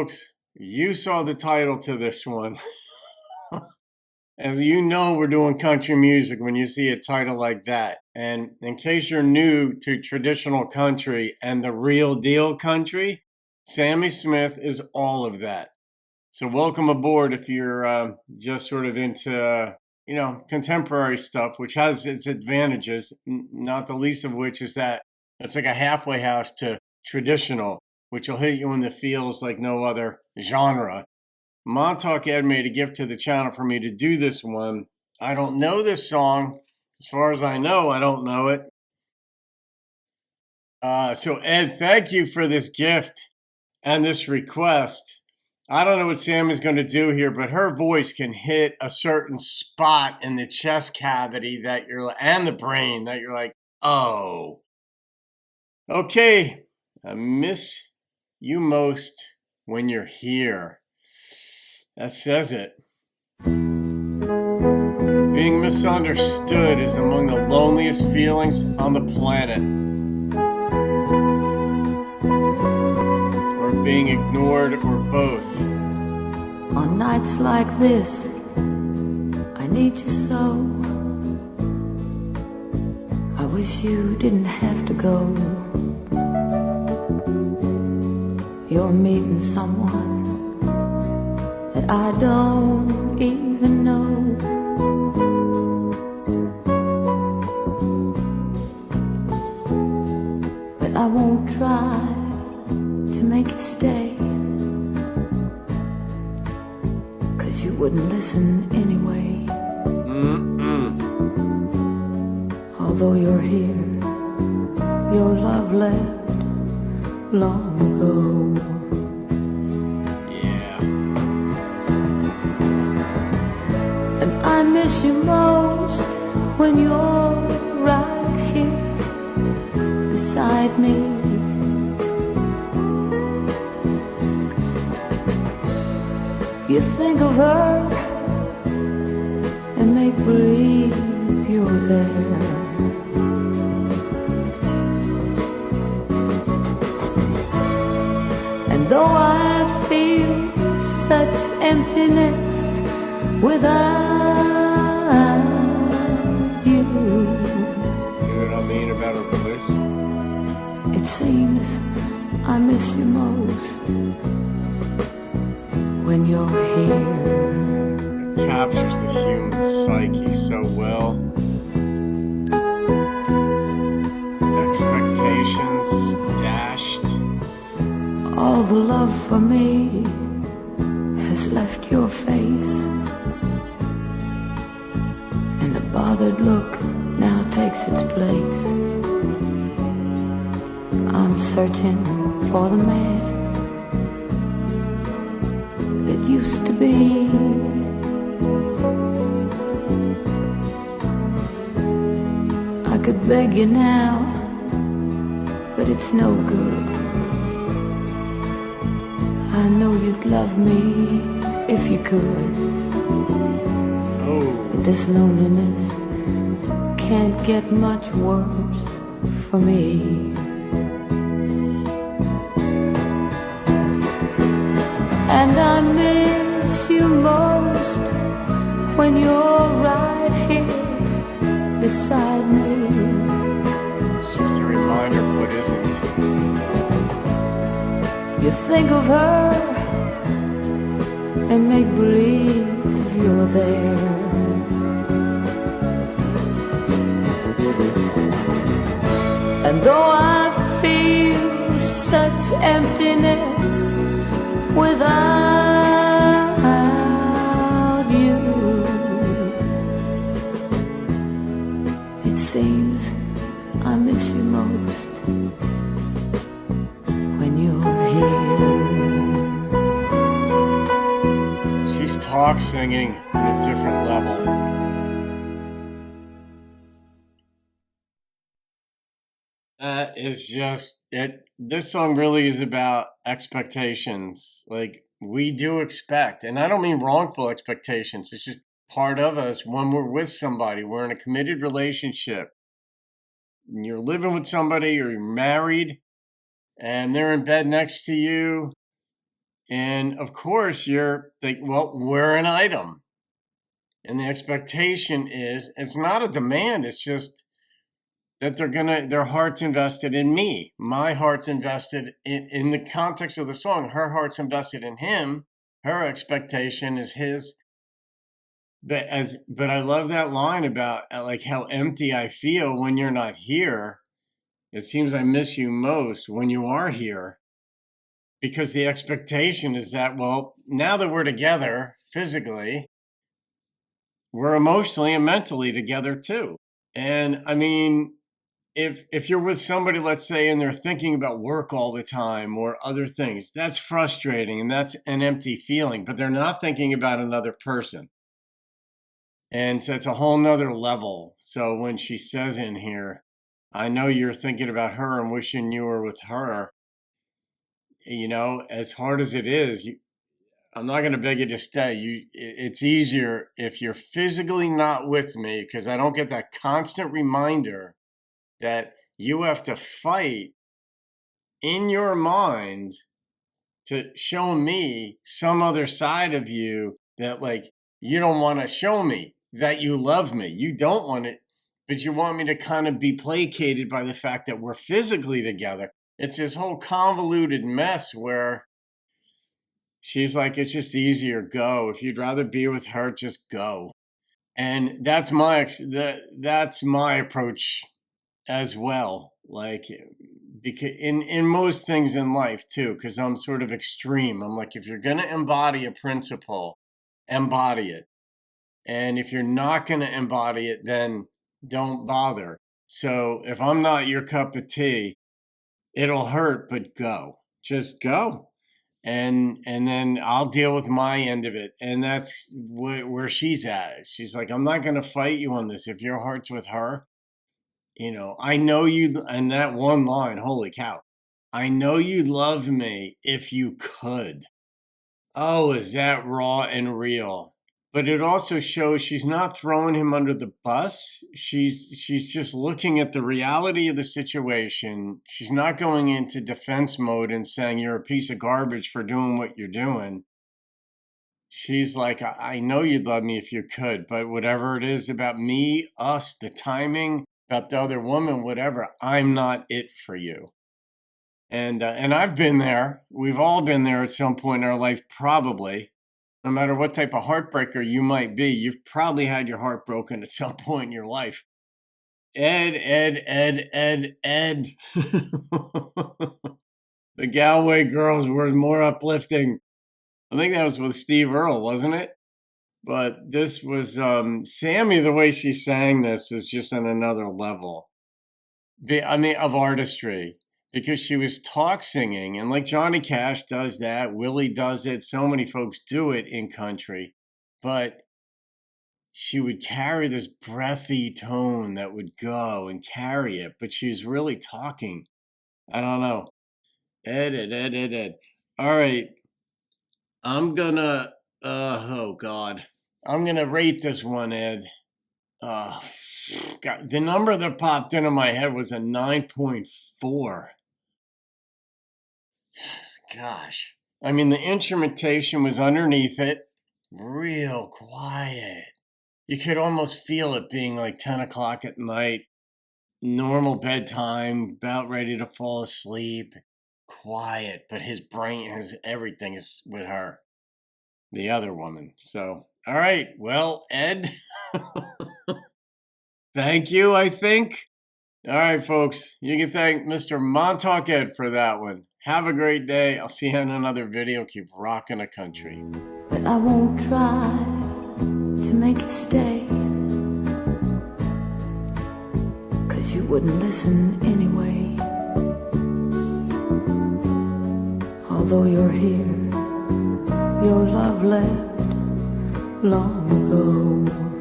folks, you saw the title to this one. As you know, we're doing country music when you see a title like that. And in case you're new to traditional country and the real deal country, Sammi Smith is all of that. So welcome aboard if you're just sort of into, contemporary stuff, which has its advantages, not the least of which is that it's like a halfway house to traditional, which will hit you in the feels like no other genre. MontaukEd made a gift to the channel for me to do this one. I don't know this song. As far as I know, I don't know it. So Ed, thank you for this gift and this request. I don't know what Sam is going to do here, but her voice can hit a certain spot in the chest cavity and the brain that you're like, oh. Okay, I miss you most when you're here. That says it. Being misunderstood is among the loneliest feelings on the planet. Or being ignored, or both. On nights like this, I need you so. I wish you didn't have to go. You're meeting someone that I don't even know. But I won't try to make you stay, 'cause you wouldn't listen anyway. Although you're here, your love left long ago. I miss you most when you're right here beside me. You think of her and make believe you're there. And though I feel such emptiness without you. See what I mean about her voice? It seems I miss you most when you're here. It captures the human psyche so well. Expectations dashed. All the love for me has left your face, and the bothered look now takes its place. I'm searching for the man that used to be. I could beg you now, but it's no good. I know you'd love me if you could. But this loneliness can't get much worse for me. And I miss you most when you're right here beside me. It's just a reminder of what isn't. You think of her and make believe you're there. And though I feel such emptiness without you, it seems I miss you most when you're here. She's talk singing on a different level. That is just it. This song really is about expectations. Like, we do expect, and I don't mean wrongful expectations. It's just part of us when we're with somebody. We're in a committed relationship. And you're living with somebody or you're married and they're in bed next to you. And of course, you're thinking, well, we're an item. And the expectation is, it's not a demand, it's just that their heart's invested in me. My heart's invested in the context of the song. Her heart's invested in him. Her expectation is his. But I love that line about like how empty I feel when you're not here. It seems I miss you most when you are here, because the expectation is that, well, now that we're together physically, we're emotionally and mentally together too. And I mean, if you're with somebody, let's say, and they're thinking about work all the time or other things, that's frustrating and that's an empty feeling, but they're not thinking about another person. And so it's a whole nother level. So when she says in here, I know you're thinking about her and wishing you were with her, as hard as it is, I'm not going to beg you to stay. It's easier if you're physically not with me, because I don't get that constant reminder that you have to fight in your mind to show me some other side of you that, like, you don't want to show me that you love me. You don't want it, but you want me to kind of be placated by the fact that we're physically together. It's this whole convoluted mess where she's like, it's just easier, go. If you'd rather be with her, just go. And that's my approach as well. Like, because in most things in life too, because I'm sort of extreme. I'm like, if you're going to embody a principle, embody it. And if you're not going to embody it, then don't bother. So if I'm not your cup of tea, it'll hurt, but go. Just go. And then I'll deal with my end of it. And that's where she's at. She's like, I'm not going to fight you on this. If your heart's with her, I know you, and that one line, holy cow, I know you'd love me if you could. Oh, is that raw and real? But it also shows she's not throwing him under the bus. She's just looking at the reality of the situation. She's not going into defense mode and saying you're a piece of garbage for doing what you're doing. She's like, I know you'd love me if you could, but whatever it is about me, us, the timing, about the other woman, whatever, I'm not it for you. And I've been there. We've all been there at some point in our life, probably. No matter what type of heartbreaker you might be, you've probably had your heart broken at some point in your life. Ed. The Galway Girls were more uplifting. I think that was with Steve Earle, wasn't it? But this was Sammi. The way she sang this is just on another level. Of artistry, because she was talk singing, and like Johnny Cash does that, Willie does it, so many folks do it in country, but she would carry this breathy tone that would go and carry it, but she was really talking. I don't know. Ed. All right. I'm gonna, oh God. I'm gonna rate this one, Ed. God, the number that popped into my head was a 9.4. Gosh. I mean, the instrumentation was underneath it, real quiet. You could almost feel it being like 10 o'clock at night, normal bedtime, about ready to fall asleep. Quiet, but his brain, everything is with her, the other woman. So, all right. Well, Ed, thank you, I think. All right, folks, you can thank Mr. MontaukEd for that one. Have a great day. I'll see you in another video. Keep rocking the country. But I won't try to make you stay, 'cause you wouldn't listen anyway. Although you're here, your love left long ago.